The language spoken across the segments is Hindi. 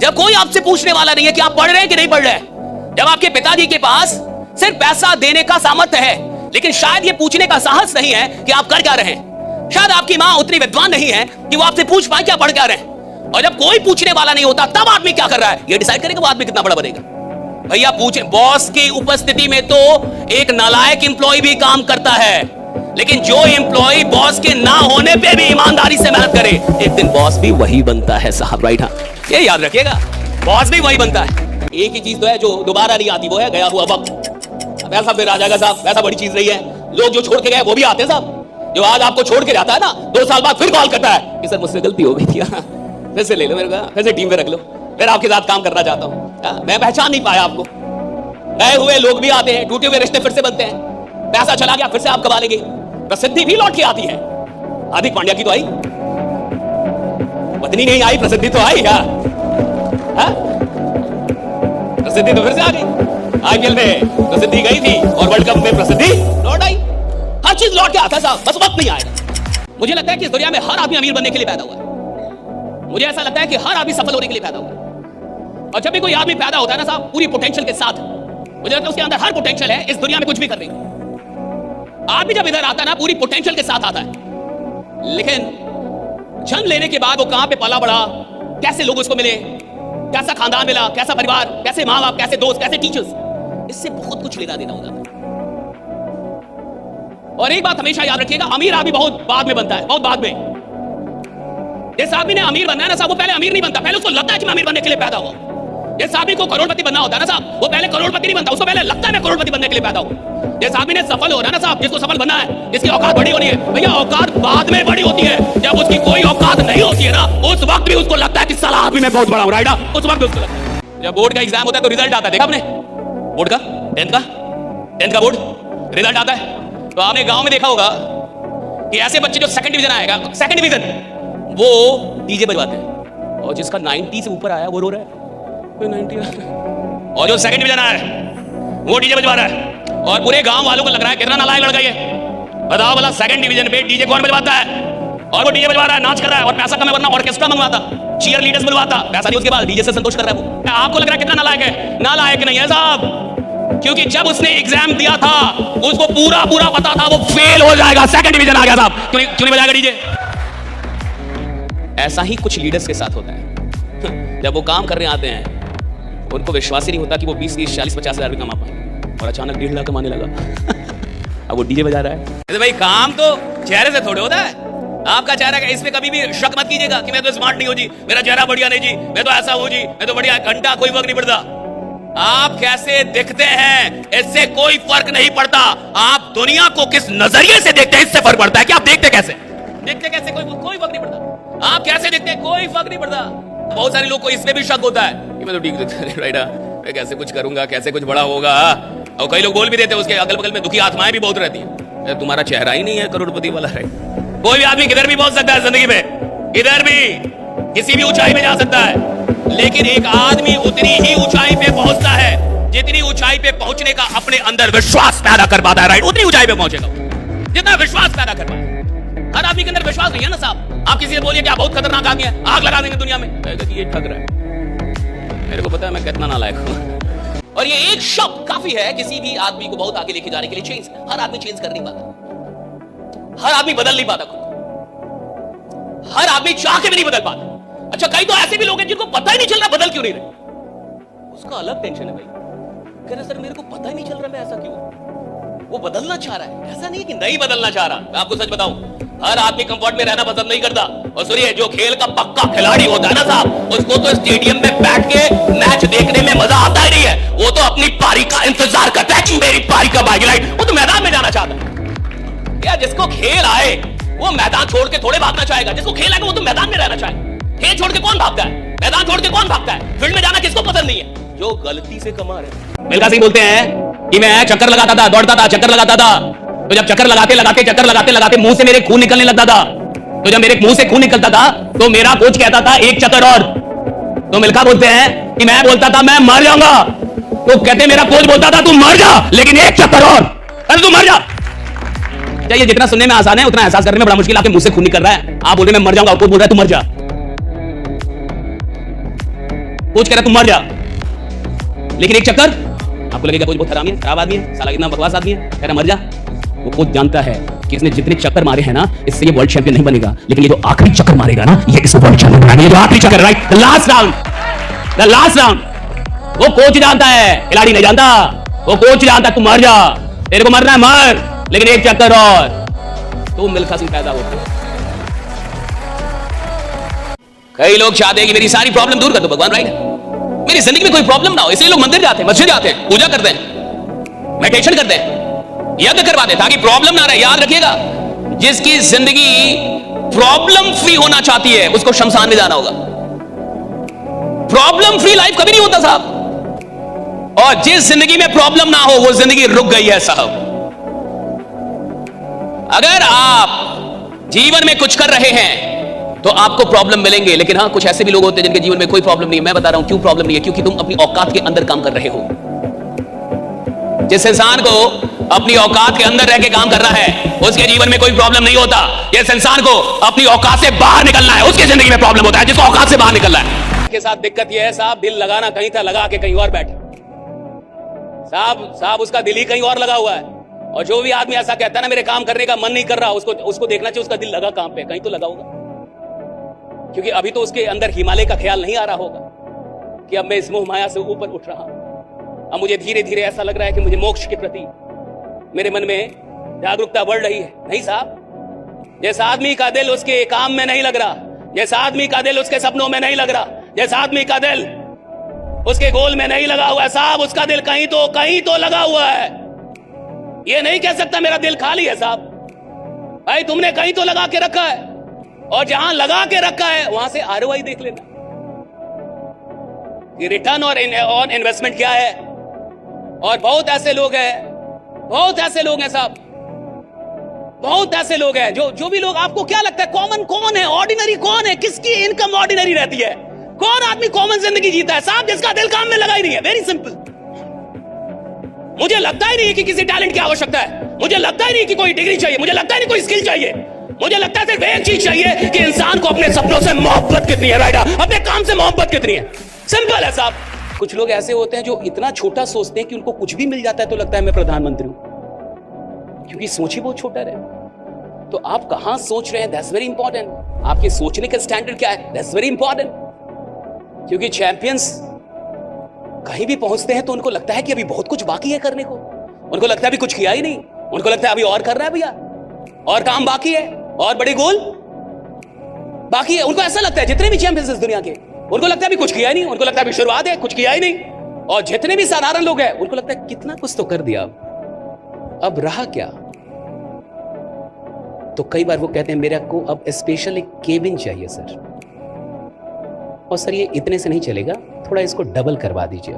जब कोई आपसे पूछने वाला नहीं है कि आप पढ़ रहे हैं कि नहीं पढ़ रहे हैं, जब आपके पिताजी के पास सिर्फ पैसा देने का सामर्थ्य है लेकिन शायद ये पूछने का साहस नहीं है कि आप कर क्या रहे हैं, शायद आपकी मां उतनी विद्वान नहीं है कि वो आपसे पूछ पाए क्या पढ़ क्या रहे हैं, और जब कोई पूछने वाला नहीं होता तब आदमी क्या कर रहा है ये डिसाइड करेगा वो आदमी कितना बड़ा बनेगा। भैया पूछे, बॉस की उपस्थिति में तो एक नालायक एम्प्लॉय भी काम करता है, लेकिन जो एम्प्लॉय बॉस के ना होने पे भी ईमानदारी से मेहनत करे एक दिन बॉस भी वही बनता है साहब, राइट? हाँ, ये याद रखिएगा, बॉस भी वही बनता है। एक ही चीज तो है जो दोबारा नहीं आती, वो है गया हुआ वक्त। पैसा फिर आ जाएगा साहब, पैसा बड़ी चीज नहीं है। लोग जो छोड़ के गए वो भी आते हैं साहब, जो आज आपको छोड़ के जाता है ना 2 साल बाद फिर कॉल करता है कि सर मुझसे गलती हो गई थी, फिर से ले लो मेरे को, फिर से टीम में रख लो, फिर आपके साथ काम करना चाहता हूँ। मैं पहचान नहीं पाया आपको। गए हुए लोग भी आते हैं, टूटे हुए रिश्ते फिर से बनते हैं, पैसा चला गया फिर से आप कमा लेंगे, प्रसिद्धि भी लौट के आती है। हार्दिक पांड्या की तो आई, पत्नी नहीं आई, प्रसिद्धि तो आई क्या? प्रसिद्धि तो फिर से आ गई। आईपीएल में प्रसिद्धि गई थी और वर्ल्ड कप में प्रसिद्धि लौट आई। हर चीज लौट के आता है साहब, बस वक्त नहीं आएगा। मुझे लगता है कि इस दुनिया में हर आदमी अमीर बनने के लिए पैदा हुआ है। मुझे ऐसा लगता है कि हर आदमी सफल होने के लिए पैदा हुआ है। और जब भी कोई आदमी पैदा होता है ना साहब पूरी पोटेंशियल के साथ, मुझे लगता है उसके अंदर हर पोटेंशियल है इस दुनिया में कुछ भी कर रही। आदमी जब इधर आता है ना पूरी पोटेंशियल के साथ आता है, लेकिन जन्म लेने के बाद वो कहां पे पला बड़ा, कैसे लोग उसको मिले, कैसा खानदान मिला, कैसा परिवार, कैसे माँ बाप, कैसे दोस्त, कैसे टीचर्स, इससे बहुत कुछ लेना देना हो जाता है। और एक बात हमेशा याद रखिएगा, अमीर आदमी बहुत बाद में बनता है, बहुत बाद में। जिस आदमी ने अमीर बनना है ना साहब वो पहले अमीर नहीं बनता, पहले उसको लगता है कि मैं अमीर बनने के लिए पैदा हुआ। जिस आदमी को करोड़पति बनना होता है ना साहब वो पहले करोड़पति नहीं बनता, उसको पहले लगता है मैं करोड़पति बनने के लिए पैदा हूं। जिस आदमी ने सफल हो रहा है ना साहब, जिसको सफल बनना है, जिसकी औकात बड़ी होनी है, भैया औकात बाद में बड़ी होती है। जब उसकी कोई औकात नहीं होती है ना उस वक्त भी उसको लगता है कि साला आदमी मैं बहुत बड़ा हूं, राइट? उस वक्त भी उसको लगता है। जब बोर्ड का एग्जाम होता है तो रिजल्ट आता है, देखा आपने? बोर्ड का 10th का बोर्ड रिजल्ट आता है तो आपने गांव में देखा होगा कि ऐसे बच्चे जो सेकंड डिवीजन आएगा, सेकंड डिवीजन, वो डीजे बजवाते हैं, और जिसका 90 से ऊपर आया वो रो रहा है 90, और जो सेकंड डिवीजन आया है वो डीजे बजवा रहा है, और पूरे गांव वालों को लग रहा है कितना नालायक लड़का ये। बताओ भला सेकंड डिवीजन पे डीजे कौन बजवाता है? और वो डीजे बजवा रहा है, नाच कर रहा है, और पैसा कम है वरना ऑर्केस्ट्रा मंगवाता, चीयर लीडर्स बुलवाता, पैसा नहीं उसके बाद डीजे से संतोष कर रहा है वो। आपको लग रहा है कितना नालायक है? नालायक नहीं है साहब, क्योंकि जब उसने एग्जाम दिया था उसको पूरा पूरा पता था वो फेल हो जाएगा, सेकंड डिवीजन आ गया साहब। क्यों नहीं बजाएगा डीजे? ऐसा ही कुछ लीडर्स के साथ होता है। जब वो काम करने आते हैं उनको विश्वास ही नहीं होता कि वो 20, 30, 40, 50 हजार कमा पाए, और अचानक 1.5 लाख कमाने लगा। अब वो डीजे बजा रहा है। तो भाई काम तो चेहरे से थोड़े होता है। आपका चेहरा का, इसमें कभी भी शक मत कीजिएगा कि मैं तो स्मार्ट नहीं हूं जी, मेरा चेहरा बढ़िया नहीं जी, मैं तो ऐसा हूं जी, मैं तो बढ़िया, घंटा कोई फर्क नहीं पड़ता। आप कैसे दिखते हैं इससे कोई फर्क नहीं पड़ता, आप दुनिया को किस नजरिए से देखते हैं इससे फर्क पड़ता है कि आप देखते कैसे कोई फर्क नहीं पड़ता। आप कैसे देखते हैं कोई फर्क नहीं पड़ता। बहुत सारे लोग को इसमें भी शक होता है कि मैं तो ठीक राइट, मैं कैसे कुछ करूंगा, कैसे कुछ बड़ा होगा। और कई लोग बोल भी देते हैं, उसके अगल बगल में दुखी आत्माएं भी बहुत रहती है, तुम्हारा चेहरा ही नहीं है करोड़पति वाला है। कोई भी आदमी किधर भी पहुंच सकता है जिंदगी में, इधर भी किसी भी ऊंचाई में जा सकता है, लेकिन एक आदमी उतनी ही ऊंचाई पे पहुंचता है जितनी ऊंचाई पे पहुंचने का अपने अंदर विश्वास पैदा कर पाता है, राइट? उतनी ऊंचाई पे पहुंचेगा जितना विश्वास पैदा कर पाए। हर आदमी के अंदर विश्वास नहीं है ना साहब। आप किसी से बोलिए क्या बहुत खतरनाक आदमी है, आग लगा देंगे दुनिया में, कहेगा कि ये ठग रहा है, मेरे को पता है मैं कितना नालायक हूं। और ये एक शब्द काफी है किसी भी आदमी को बहुत आगे लेके जाने के लिए। चेंज, हर आदमी चेंज कर नहीं पाता, हर आदमी बदल नहीं पाता खुद, हर आदमी चाह के भी नहीं बदल पाता। अच्छा, कई तो ऐसे भी लोग हैं जिनको पता ही नहीं चल रहा बदल क्यों नहीं रहे, उसका अलग टेंशन है भाई। कह रहा सर मेरे को पता ही नहीं चल रहा मैं ऐसा क्यों। वो बदलना चाह रहा है, ऐसा नहीं कि नहीं बदलना चाह रहा। मैं आपको सच बताऊं, हर आदमी कंफर्ट में रहना पसंद नहीं करता। और सुनिए, जो खेल का पक्का खिलाड़ी होता है ना साहब, उसको तो स्टेडियम में बैठ के मैच देखने में मजा आता ही नहीं है, वो तो अपनी पारी का इंतजार करता है कि मेरी पारी कब आएगी, राइट? वो तो मैदान में जाना चाहता है। क्या जिसको खेल आए वो मैदान छोड़ के थोड़े भागना चाहेगा, जिसको खेल आएगा वो तो मैदान में रहना चाहेगा। खेल छोड़ के कौन भागता है, मैदान छोड़ के कौन भागता है? फील्ड में जाना किसको पसंद नहीं है? जो गलती से कमा रहे। मिल्खा सिंह बोलते हैं कि मैं चक्कर लगाता था, दौड़ता था, चक्कर लगाता था, तो जब चक्कर लगाते मुंह से मेरे खून निकलने लगता था, तो जब मेरे मुंह से खून निकलता था तो मेरा कोच कहता था एक चक्कर और। तो मिल्खा बोलते हैं कि मैं बोलता था मैं मर जाऊंगा, तो कहते मेरा कोच बोलता था तू मर जा लेकिन एक चक्कर और, अरे तू मर जा। ये जितना सुनने में आसान है उतना एहसास करने में बड़ा मुश्किल। आपके मुंह से खून निकल रहा है, आप बोल रहे मैं मर जाऊंगा, कोच बोल रहा है तू मर जा। कोच कह रहा तुम मर जा, लेकिन एक चक्कर आपको लगेगा कोच बहुत हरामी है, खराब आदमी है, साला कितना बकवास आदमी है, कह रहा मर जा। वो कोच जानता है कि इसने जितने चक्कर मारे हैं ना, इससे ये वर्ल्ड चैंपियन नहीं बनेगा, लेकिन ये जो आखिरी चक्कर मारेगा ना, ये इसको वर्ल्ड चैंपियन बनाएगा। ये जो आखिरी चक्कर, राइट, द लास्ट राउंड, वो कोच जानता है, खिलाड़ी नहीं जानता। वो कोच जानता है तू मर जा, तेरे को मरना है मर, लेकिन एक चक्कर और तो मिल्खा सिंह पैदा होता है। कई लोग चाहते हैं कि मेरी सारी प्रॉब्लम दूर कर दो भगवान, राइट, मेरी जिंदगी में कोई प्रॉब्लम ना हो, इसलिए लोग मंदिर जाते हैं, मस्जिद जाते हैं, पूजा करते हैं, मेडिटेशन करते हैं, यज्ञ करवाते हैं ताकि प्रॉब्लम ना रहे। याद रखिएगा, जिसकी जिंदगी प्रॉब्लम फ्री होना चाहती है उसको शमशान में जाना होगा। प्रॉब्लम फ्री लाइफ कभी नहीं होता साहब, और जिस जिंदगी में प्रॉब्लम ना हो वो जिंदगी रुक गई है साहब। अगर आप जीवन में कुछ कर रहे हैं तो आपको प्रॉब्लम मिलेंगे, लेकिन हाँ कुछ ऐसे भी लोग होते हैं जिनके जीवन में कोई प्रॉब्लम नहीं है। मैं बता रहा हूं क्यों प्रॉब्लम नहीं है, क्योंकि तुम अपनी औकात के अंदर काम कर रहे हो। जिस इंसान को अपनी औकात के अंदर रह के काम कर रहा है उसके जीवन में कोई प्रॉब्लम नहीं होता। जिस इंसान को अपनी औकात से बाहर निकलना है उसकी जिंदगी में प्रॉब्लम होता है, जिसको औकात से बाहर निकलना है। के साथ दिक्कत यह है साहब, दिल लगाना कहीं था, लगा के कहीं और बैठे साहब उसका दिल ही कहीं और लगा हुआ है। और जो भी आदमी ऐसा कहता है ना मेरे काम करने का मन नहीं कर रहा, उसको देखना चाहिए उसका दिल लगा कहां पे, कहीं तो लगा होगा, क्योंकि अभी तो उसके अंदर हिमालय का ख्याल नहीं आ रहा होगा कि अब मैं इस मोह माया से ऊपर उठ रहा हूं। अब मुझे धीरे धीरे ऐसा लग रहा है कि मुझे मोक्ष के प्रति मेरे मन में जागरूकता बढ़ रही है। नहीं साहब, जिस आदमी का दिल उसके काम में नहीं लग रहा, जिस आदमी का दिल उसके सपनों में नहीं लग रहा, जिस आदमी का दिल उसके गोल में नहीं लगा हुआ है साहब, उसका दिल कहीं तो लगा हुआ है। ये नहीं कह सकता मेरा दिल खाली है साहब, भाई तुमने कहीं तो लगा के रखा है, और जहां लगा के रखा है वहां से आरओआई देख लेना कि रिटर्न ऑन इन्वेस्टमेंट क्या है। और बहुत ऐसे लोग हैं साहब, बहुत ऐसे लोग हैं जो भी लोग, आपको क्या लगता है कॉमन कौन है, ऑर्डिनरी कौन है, किसकी इनकम ऑर्डिनरी रहती है, कौन आदमी कॉमन जिंदगी जीता है साहब, जिसका दिल काम में लगा ही नहीं है। Very simple. मुझे लगता ही नहीं कि किसी टैलेंट की आवश्यकता है, मुझे लगता ही नहीं कि कोई डिग्री चाहिए, मुझे लगता ही नहीं कोई स्किल चाहिए, मुझे लगता है सिर्फ एक चीज चाहिए कि इंसान को अपने सपनों से मोहब्बत कितनी है, राइट, अपने काम से मोहब्बत कितनी है। सिंपल है साहब। कुछ लोग ऐसे होते हैं जो इतना छोटा सोचते हैं कि उनको कुछ भी मिल जाता है तो लगता है मैं प्रधानमंत्री हूं, क्योंकि सोच ही बहुत छोटा रहे। तो आप कहां सोच रहे हैं, दैट्स वेरी इंपॉर्टेंट। आपके सोचने का स्टैंडर्ड क्या है, दैट्स वेरी इंपॉर्टेंट। क्योंकि चैंपियंस कहीं भी पहुंचते हैं तो उनको लगता है कि अभी बहुत कुछ बाकी है करने को, उनको लगता है अभी कुछ किया ही नहीं, उनको लगता है अभी और करना है भैया, और काम बाकी है, और बड़े गोल बाकी है। उनको ऐसा लगता है, जितने भी चैंपियंस इस दुनिया के, उनको लगता है अभी कुछ किया ही नहीं, उनको लगता है अभी शुरुआत है, कुछ किया ही नहीं। और जितने भी साधारण लोग हैं उनको लगता है कितना कुछ तो कर दिया, अब रहा क्या। तो कई बार वो कहते हैं मेरे को अब स्पेशल एक केबिन चाहिए सर, और सर ये इतने से नहीं चलेगा, थोड़ा इसको डबल करवा दीजिए।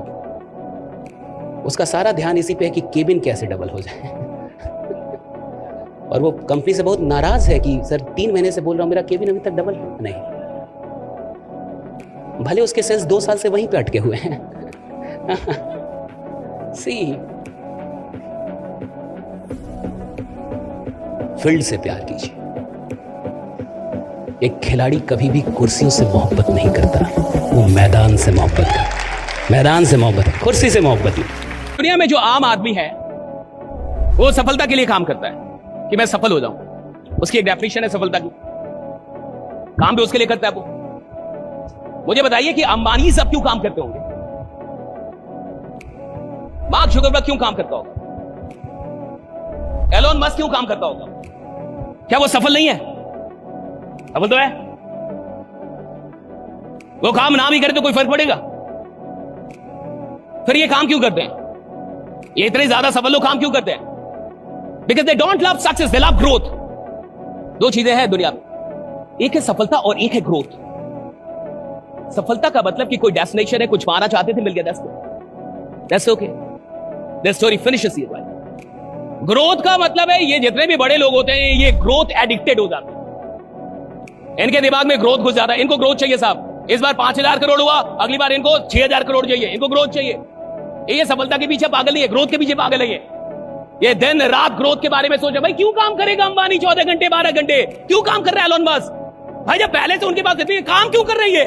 उसका सारा ध्यान इसी पे है कि केबिन कैसे डबल हो जाए। और वो कंपनी से बहुत नाराज है कि सर 3 महीने से बोल रहा हूं मेरा केबिन अभी तक डबल नहीं। भले उसके सेल्स 2 साल से वहीं पे अटके हुए हैं। सी फील्ड से प्यार कीजिए। एक खिलाड़ी कभी भी कुर्सियों से मोहब्बत नहीं करता, वो मैदान से मोहब्बत करता। मैदान से मोहब्बत, कुर्सी से मोहब्बत नहीं। दुनिया में जो आम आदमी है वो सफलता के लिए काम करता है कि मैं सफल हो जाऊं, उसकी एक डेफिनेशन है सफलता की, काम भी उसके लिए करता है वो। मुझे बताइए कि अंबानी सब क्यों काम करते होंगे, मार्क जुकरबर्ग क्यों काम करता होगा, एलोन मस्क क्यों काम करता होगा? क्या वो सफल नहीं है? सफल तो है। वो काम ना भी करे तो कोई फर्क पड़ेगा? फिर ये काम क्यों करते हैं? ये इतने ज्यादा सफल लोग काम क्यों करते हैं? Because they don't love success, they love growth. 2 चीजें हैं दुनिया में, एक है सफलता और एक है ग्रोथ। सफलता का मतलब कि कोई डेस्टिनेशन है, कुछ पाना चाहते थे, मिल गया, that's okay, that story finishes here, right. Growth का मतलब है ये जितने भी बड़े लोग होते हैं ये ग्रोथ एडिक्टेड हो जाते हैं, इनके दिमाग में ग्रोथ घुस जाता है। इनको ग्रोथ चाहिए साहब, इस बार 5000 करोड़ हुआ, अगली बार इनको 6000 करोड़ चाहिए, इनको ग्रोथ चाहिए। ये सफलता के पीछे पागल नहीं है, ग्रोथ के पीछे पागल है। ये दिन रात ग्रोथ के बारे में सोचा। भाई क्यों काम करेगा अंबानी 14 घंटे 12 घंटे, क्यों काम कर रहा है एलोन मस्क? भाई जब पहले से उनके पास इतनी काम क्यों कर रही है?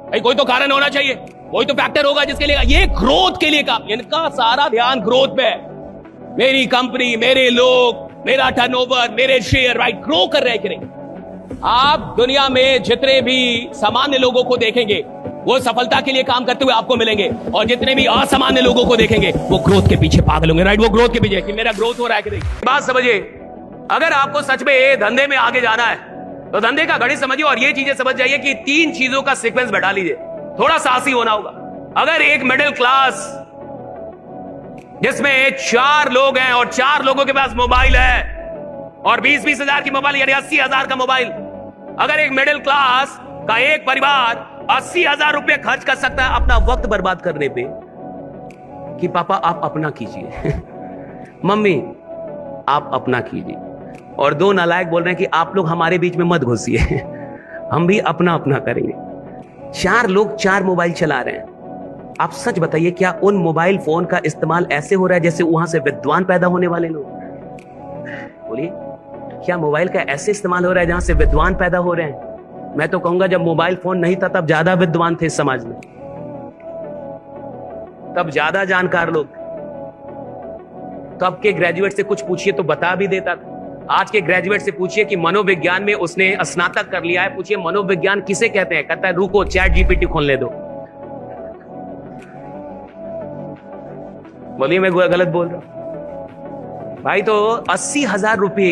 भाई कोई तो कारण होना चाहिए। कोई तो फैक्टर होगा जिसके लिए ये ग्रोथ के लिए काम, इनका सारा ध्यान ग्रोथ पे है। मेरी कंपनी, मेरे लोग, मेरा टर्नओवर, मेरे शेयर, राइट, ग्रो कर रहे हैं। आप दुनिया में जितने भी सामान्य लोगों को देखेंगे वो सफलता के लिए काम करते हुए आपको मिलेंगे, और जितने भी असामान्य लोगों को देखेंगे वो ग्रोथ के पीछे पागल होंगे, राइट, वो ग्रोथ के पीछे कि मेरा ग्रोथ हो रहा है कि नहीं। बात समझिए, अगर आपको सच में धंधे में आगे जाना है तो धंधे का गणित समझिए और ये चीजें समझ जाइए कि 3 चीजों का सीक्वेंस बैठा लीजिए। थोड़ा साहसी होना होगा। अगर एक मिडिल क्लास जिसमें 4 लोग हैं और 4 लोगों के पास मोबाइल है और 20-20 हजार की मोबाइल यानी 80,000 का मोबाइल, अगर एक मिडिल क्लास का एक परिवार 80,000 रुपए खर्च कर सकता है अपना वक्त बर्बाद करने पे कि पापा आप अपना कीजिए मम्मी आप अपना कीजिए, और 2 नालायक बोल रहे हैं कि आप लोग हमारे बीच में मत घुसिए हम भी अपना अपना करेंगे। 4 लोग 4 मोबाइल चला रहे हैं। आप सच बताइए, क्या उन मोबाइल फोन का इस्तेमाल ऐसे हो रहा है जैसे वहां से विद्वान पैदा होने वाले लोग? बोलिए, क्या मोबाइल का ऐसे इस्तेमाल हो रहा है जहां से विद्वान पैदा हो रहे हैं? मैं तो कहूंगा जब मोबाइल फोन नहीं था तब ज्यादा विद्वान थे समाज में, तब ज्यादा जानकार लोग। तब के ग्रेजुएट से कुछ पूछिए तो बता भी देता था। आज के ग्रेजुएट से पूछिए कि मनोविज्ञान में उसने स्नातक कर लिया है, पूछिए मनोविज्ञान किसे कहते हैं, कहता है रुको चैट जीपीटी खोलने दो। बोलिए मैं गलत बोल रहा हूं भाई? तो 80,000 रुपए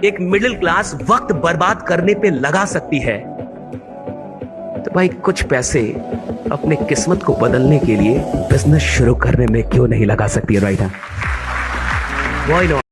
एक मिडिल क्लास वक्त बर्बाद करने पे लगा सकती है, तो भाई कुछ पैसे अपने किस्मत को बदलने के लिए बिजनेस शुरू करने में क्यों नहीं लगा सकती है? राइट है, वही नो।